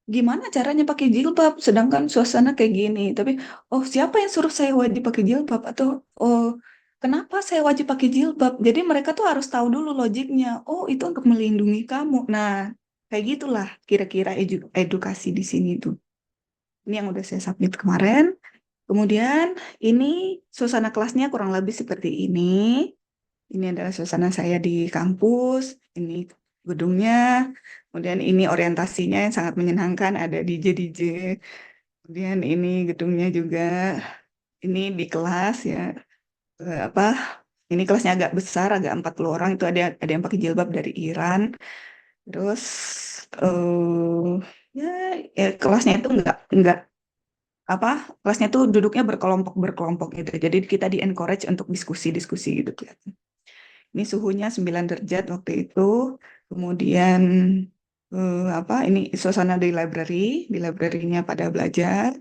Gimana caranya pakai jilbab sedangkan suasana kayak gini? Tapi oh, siapa yang suruh saya wajib pakai jilbab, atau oh, kenapa saya wajib pakai jilbab? Jadi mereka tuh harus tahu dulu logiknya. Oh, itu untuk melindungi kamu. Nah, Kayak gitulah kira-kira edukasi di sini tuh. Ini yang udah saya submit kemarin. Kemudian ini suasana kelasnya kurang lebih seperti ini. Ini adalah suasana saya di kampus. Ini gedungnya. Kemudian ini orientasinya yang sangat menyenangkan. Ada DJ-DJ. Kemudian ini gedungnya juga. Ini di kelas ya. Ini kelasnya agak besar, agak 40 orang. Itu ada yang pakai jilbab dari Iran. Terus ya, kelasnya itu enggak kelasnya tuh duduknya berkelompok gitu. Jadi kita di encourage untuk diskusi-diskusi gitu kelihatan. Ini suhunya 9 derajat waktu itu. Kemudian ini suasana di library, di library-nya pada belajar.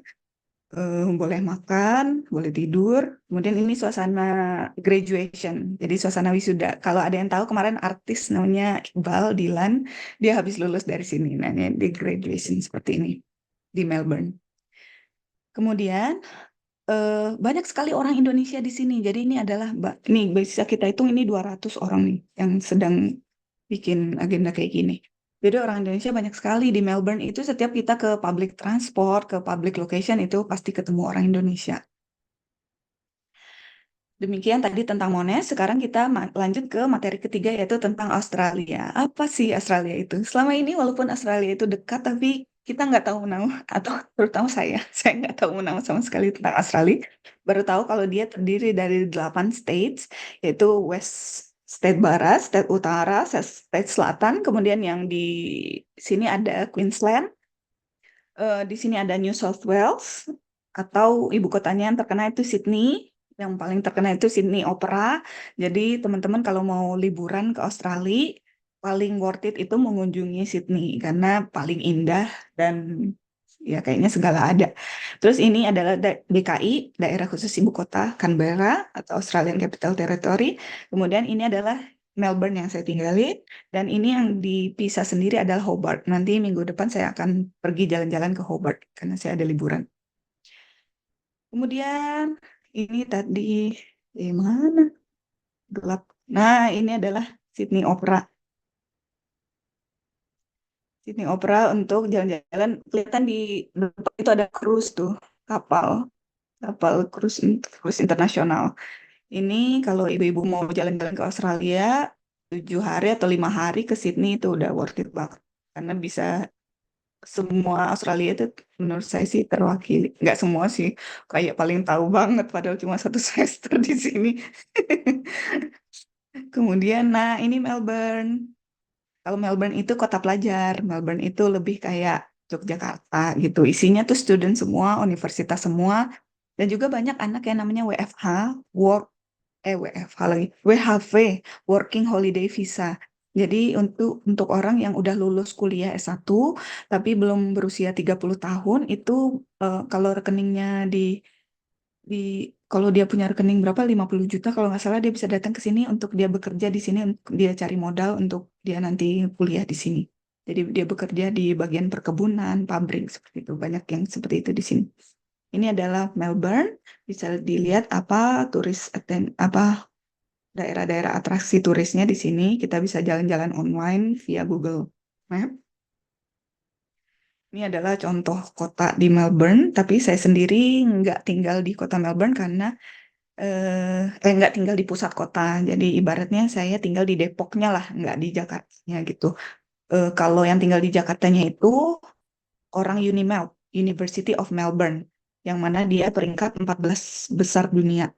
Boleh makan, boleh tidur. Kemudian ini suasana graduation, jadi suasana wisuda. Kalau ada yang tahu kemarin artis namanya Iqbal Dilan, dia habis lulus dari sini. Nah, ini di graduation seperti ini di Melbourne. Kemudian banyak sekali orang Indonesia di sini. Jadi ini adalah ini bisa kita hitung ini 200 orang nih yang sedang bikin agenda kayak gini. Jadi orang Indonesia banyak sekali di Melbourne itu setiap kita ke public transport, ke public location itu pasti ketemu orang Indonesia. Demikian tadi tentang Monash, sekarang kita lanjut ke materi ketiga yaitu tentang Australia. Apa sih Australia itu? Selama ini walaupun Australia itu dekat, tapi kita nggak tahu nama, atau terutama saya nggak tahu nama sama sekali tentang Australia. Baru tahu kalau dia terdiri dari 8 states, yaitu West State Barat, State Utara, State Selatan, kemudian yang di sini ada Queensland, di sini ada New South Wales, atau ibu kotanya yang terkenal itu Sydney. Yang paling terkenal itu Sydney Opera. Jadi teman-teman kalau mau liburan ke Australia, paling worth it itu mengunjungi Sydney karena paling indah dan ya kayaknya segala ada. Terus ini adalah DKI, Daerah Khusus Ibu Kota Canberra atau Australian Capital Territory. Kemudian ini adalah Melbourne yang saya tinggali, dan ini yang dipisah sendiri adalah Hobart. Nanti minggu depan saya akan pergi jalan-jalan ke Hobart karena saya ada liburan. Kemudian ini tadi di mana? Gelap. Nah, ini adalah Sydney Opera. Sydney Opera untuk jalan-jalan. Kelihatan di depan itu ada cruise tuh, kapal cruise internasional. Ini kalau ibu-ibu mau jalan-jalan ke Australia 7 hari atau 5 hari ke Sydney itu udah worth it banget. Karena bisa semua Australia itu menurut saya sih terwakili. Nggak semua sih, kayak paling tahu banget padahal cuma 1 semester di sini. Kemudian, nah ini Melbourne. Kalau Melbourne itu kota pelajar, Melbourne itu lebih kayak Yogyakarta gitu. Isinya tuh student semua, universitas semua, dan juga banyak anak yang namanya WFH, WFH lagi, WHV, Working Holiday Visa. Jadi untuk orang yang udah lulus kuliah S1 tapi belum berusia 30 tahun itu kalau rekeningnya kalau dia punya rekening berapa 50 juta kalau nggak salah dia bisa datang ke sini untuk dia bekerja di sini, untuk dia cari modal untuk dia nanti kuliah di sini. Jadi dia bekerja di bagian perkebunan, pabrik seperti itu. Banyak yang seperti itu di sini. Ini adalah Melbourne, bisa dilihat daerah-daerah atraksi turisnya di sini. Kita bisa jalan-jalan online via Google Map. Ini adalah contoh kota di Melbourne, tapi saya sendiri nggak tinggal di kota Melbourne karena nggak tinggal di pusat kota. Jadi ibaratnya saya tinggal di Depoknya lah, nggak di Jakartanya gitu. Kalau yang tinggal di Jakartanya itu orang Unimel, University of Melbourne, yang mana dia peringkat 14 besar dunia.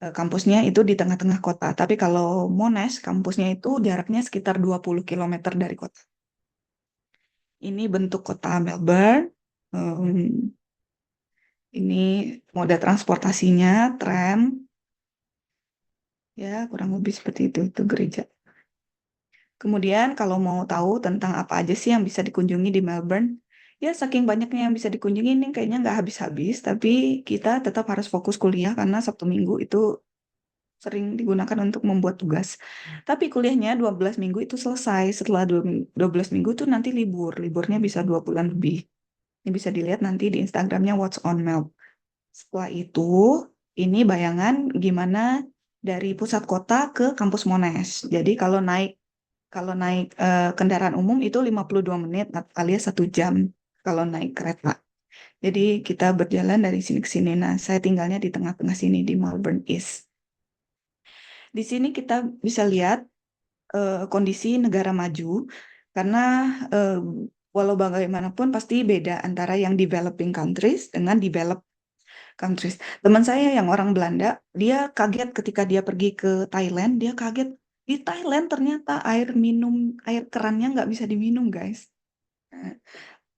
Kampusnya itu di tengah-tengah kota. Tapi kalau Monash, kampusnya itu jaraknya sekitar 20 km dari kota. Ini bentuk kota Melbourne. Ini moda transportasinya, tram. Ya, kurang lebih seperti itu gereja. Kemudian kalau mau tahu tentang apa aja sih yang bisa dikunjungi di Melbourne, ya saking banyaknya yang bisa dikunjungi ini kayaknya nggak habis-habis, tapi kita tetap harus fokus kuliah karena Sabtu Minggu itu sering digunakan untuk membuat tugas. Tapi kuliahnya 12 minggu itu selesai. Setelah 12 minggu itu nanti libur. Liburnya bisa 2 bulan lebih. Ini bisa dilihat nanti di Instagramnya What's on Mel. Setelah itu, ini bayangan gimana dari pusat kota ke kampus Monash. Jadi kalau naik Kalau naik kendaraan umum itu 52 menit alias 1 jam kalau naik kereta. Jadi kita berjalan dari sini ke sini. Nah, saya tinggalnya di tengah-tengah sini di Melbourne East. Di sini kita bisa lihat kondisi negara maju karena eh, walau bagaimanapun pasti beda antara yang developing countries dengan developed countries. Teman saya yang orang Belanda, dia kaget ketika dia pergi ke Thailand, dia kaget di Thailand ternyata air kerannya nggak bisa diminum, guys. Nah,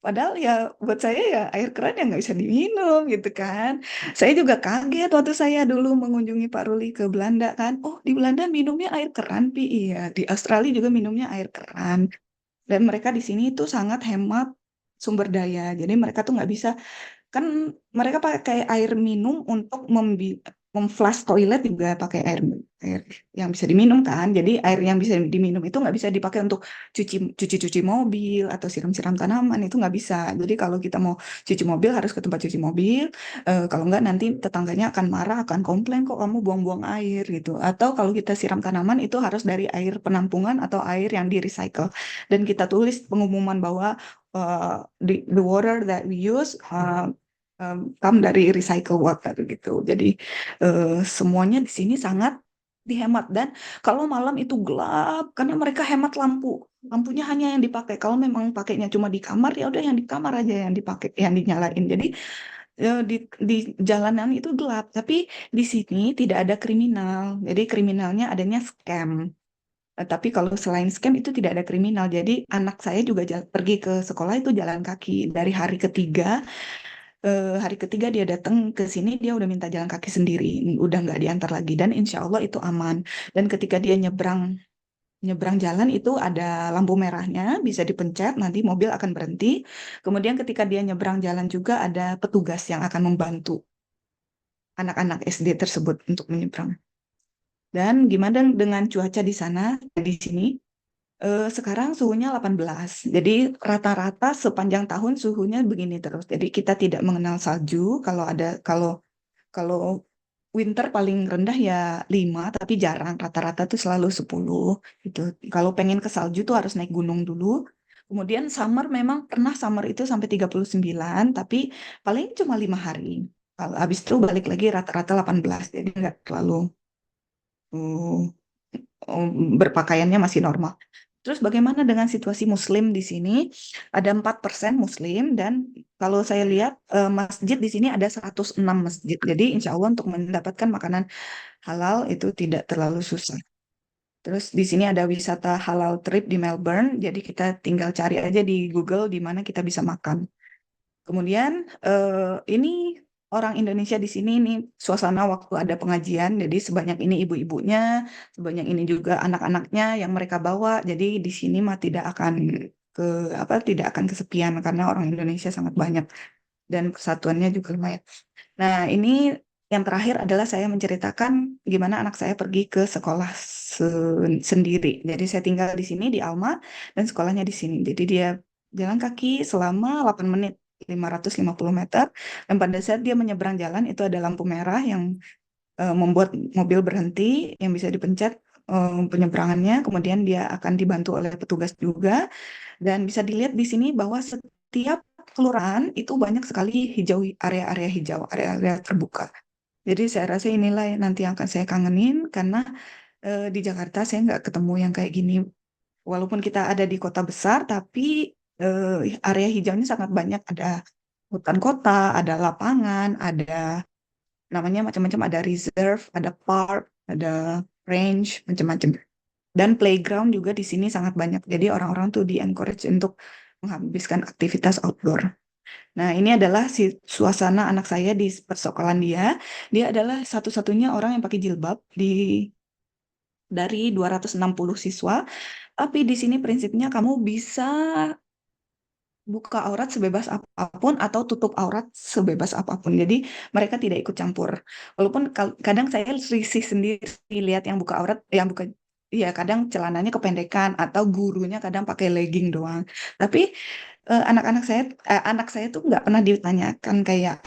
padahal ya buat saya ya air keran yang nggak bisa diminum gitu kan. Saya juga kaget waktu saya dulu mengunjungi Pak Ruli ke Belanda kan. Oh, di Belanda minumnya air keran, Pi. Iya, di Australia juga minumnya air keran. Dan mereka di sini itu sangat hemat sumber daya. Jadi mereka tuh nggak bisa, kan mereka pakai air minum untuk memflush toilet juga pakai air yang bisa diminum kan. Jadi air yang bisa diminum itu nggak bisa dipakai untuk cuci mobil atau siram-siram tanaman, itu nggak bisa. Jadi kalau kita mau cuci mobil harus ke tempat cuci mobil. Kalau nggak nanti tetangganya akan marah, akan komplain kok kamu buang-buang air gitu. Atau kalau kita siram tanaman itu harus dari air penampungan atau air yang di recycle. Dan kita tulis pengumuman bahwa the water that we use come dari recycle water gitu. Jadi semuanya di sini sangat dihemat, dan kalau malam itu gelap karena mereka hemat lampu. Lampunya hanya yang dipakai. Kalau memang pakainya cuma di kamar, ya udah yang di kamar aja yang dipakai, yang dinyalain. Jadi di jalanan itu gelap. Tapi di sini tidak ada kriminal. Jadi kriminalnya adanya scam. Tapi kalau selain scam itu tidak ada kriminal. Jadi anak saya juga pergi ke sekolah itu jalan kaki dari hari ketiga dia datang ke sini, dia udah minta jalan kaki sendiri, udah nggak diantar lagi, dan insya Allah itu aman. Dan ketika dia nyebrang nyebrang jalan itu ada lampu merahnya, bisa dipencet, nanti mobil akan berhenti. Kemudian ketika dia nyebrang jalan juga ada petugas yang akan membantu anak-anak SD tersebut untuk menyeberang. Dan gimana dengan cuaca di sana? Di sini sekarang suhunya 18. Jadi rata-rata sepanjang tahun suhunya begini terus. Jadi kita tidak mengenal salju. Kalau winter paling rendah ya 5, tapi jarang. Rata-rata tuh selalu 10 gitu. Kalau pengen ke salju tuh harus naik gunung dulu. Kemudian summer memang pernah summer itu sampai 39, tapi paling cuma 5 hari. Kalau habis itu balik lagi rata-rata 18. Jadi nggak terlalu uh, berpakaiannya masih normal. Terus bagaimana dengan situasi Muslim di sini? Ada 4% Muslim, dan kalau saya lihat masjid di sini ada 106 masjid. Jadi insya Allah untuk mendapatkan makanan halal itu tidak terlalu susah. Terus di sini ada wisata halal trip di Melbourne. Jadi kita tinggal cari aja di Google di mana kita bisa makan. Kemudian ini orang Indonesia di sini nih suasana waktu ada pengajian. Jadi sebanyak ini ibu-ibunya, sebanyak ini juga anak-anaknya yang mereka bawa. Jadi di sini mah ke tidak akan kesepian karena orang Indonesia sangat banyak dan persatuannya juga lumayan. Nah, ini yang terakhir adalah saya menceritakan gimana anak saya pergi ke sekolah sendiri. Jadi saya tinggal di sini di Alma dan sekolahnya di sini. Jadi dia jalan kaki selama 8 menit, 550 meter. Dan pada saat dia menyeberang jalan itu ada lampu merah yang membuat mobil berhenti, yang bisa dipencet penyeberangannya. Kemudian dia akan dibantu oleh petugas juga. Dan bisa dilihat di sini bahwa setiap kelurahan itu banyak sekali area-area hijau, area-area terbuka. Jadi saya rasa inilah yang nanti yang akan saya kangenin, karena di Jakarta saya nggak ketemu yang kayak gini. Walaupun kita ada di kota besar, tapi area hijaunya sangat banyak. Ada hutan kota, ada lapangan, ada namanya macam-macam, ada reserve, ada park, ada range, macam-macam. Dan playground juga di sini sangat banyak. Jadi orang-orang tuh di-encourage untuk menghabiskan aktivitas outdoor. Nah, ini adalah suasana anak saya di persekolahan dia. Dia adalah satu-satunya orang yang pakai jilbab dari 260 siswa. Tapi di sini prinsipnya kamu bisa buka aurat sebebas apapun atau tutup aurat sebebas apapun. Jadi mereka tidak ikut campur. Walaupun kadang saya risih sendiri lihat yang buka aurat, yang buka, ya kadang celananya kependekan atau gurunya kadang pakai legging doang. Tapi anak saya tuh nggak pernah ditanyakan kayak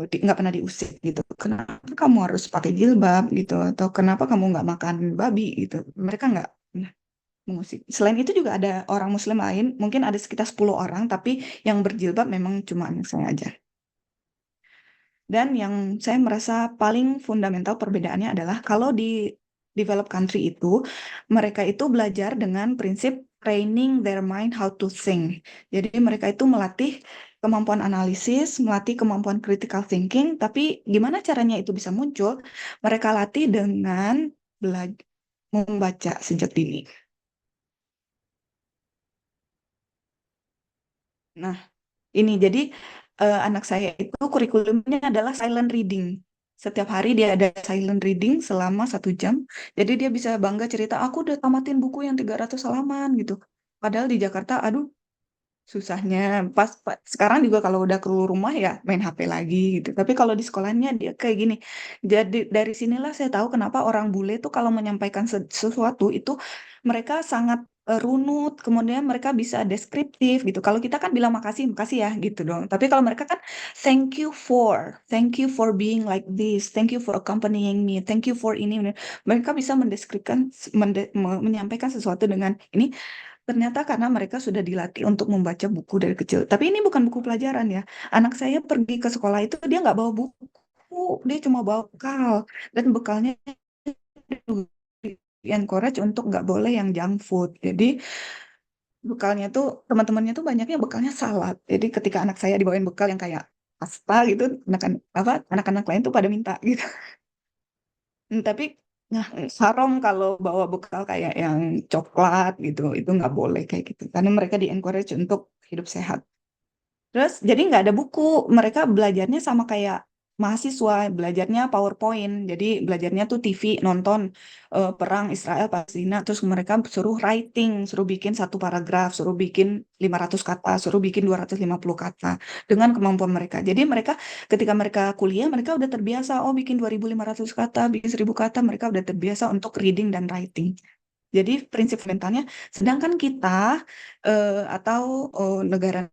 nggak pernah diusik gitu. Kenapa kamu harus pakai jilbab gitu, atau kenapa kamu nggak makan babi gitu. Mereka nggak. mengusik. Selain itu juga ada orang Muslim lain, mungkin ada sekitar 10 orang, tapi yang berjilbab memang cuma anak saya aja. Dan yang saya merasa paling fundamental perbedaannya adalah kalau di developed country itu, mereka itu belajar dengan prinsip training their mind how to think. Jadi mereka itu melatih kemampuan analisis, melatih kemampuan critical thinking, tapi gimana caranya itu bisa muncul? Mereka latih dengan membaca sejak dini. Nah, ini jadi anak saya itu kurikulumnya adalah silent reading. Setiap hari dia ada silent reading selama 1 jam. Jadi dia bisa bangga cerita, aku udah tamatin buku yang 300 halaman gitu. Padahal di Jakarta, aduh susahnya. Sekarang juga kalau udah keluar rumah ya main HP lagi gitu. Tapi kalau di sekolahnya dia kayak gini. Jadi dari sinilah saya tahu kenapa orang bule tuh kalau menyampaikan sesuatu itu mereka sangat runut, kemudian mereka bisa deskriptif gitu. Kalau kita kan bilang makasih, makasih ya gitu dong. Tapi kalau mereka kan thank you for being like this, thank you for accompanying me, thank you for ini. Mereka bisa menyampaikan sesuatu dengan ini. Ternyata karena mereka sudah dilatih untuk membaca buku dari kecil. Tapi ini bukan buku pelajaran ya. Anak saya pergi ke sekolah itu dia nggak bawa buku, dia cuma bawa bekal. Dan bekalnya di encourage untuk nggak boleh yang junk food. Jadi bekalnya tuh teman-temannya tuh banyaknya bekalnya salad. Jadi ketika anak saya dibawain bekal yang kayak pasta gitu, anak-anak lain tuh pada minta gitu. Tapi nah, haram kalau bawa bekal kayak yang coklat gitu, itu nggak boleh kayak gitu. Karena mereka di encourage untuk hidup sehat. Terus jadi nggak ada buku, mereka belajarnya sama kayak mahasiswa, belajarnya PowerPoint. Jadi belajarnya tuh TV, nonton perang Israel Palestina, terus mereka suruh writing, suruh bikin 1 paragraf, suruh bikin 500 kata, suruh bikin 250 kata dengan kemampuan mereka. Jadi mereka ketika mereka kuliah, mereka udah terbiasa, oh bikin 2.500 kata, bikin 1.000 kata, mereka udah terbiasa untuk reading dan writing. Jadi prinsip mentalnya, sedangkan kita atau negara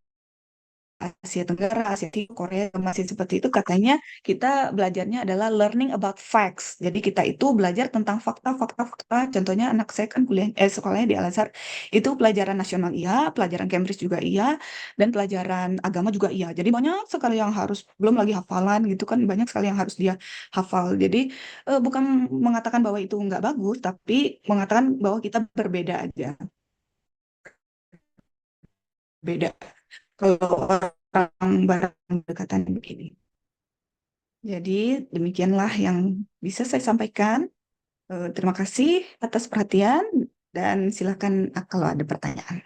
Asia Tenggara, Asia Timur, Korea masih seperti itu, katanya kita belajarnya adalah learning about facts. Jadi kita itu belajar tentang fakta. Contohnya anak saya kan sekolahnya di Al-Azhar, itu pelajaran nasional iya, pelajaran Cambridge juga iya, dan pelajaran agama juga iya. Jadi banyak sekali yang harus, belum lagi hafalan gitu kan, banyak sekali yang harus dia hafal. Jadi bukan mengatakan bahwa itu nggak bagus, tapi mengatakan bahwa kita berbeda aja. Beda. Kalau orang barang berdekatan begini. Jadi demikianlah yang bisa saya sampaikan. Terima kasih atas perhatian dan silakan kalau ada pertanyaan.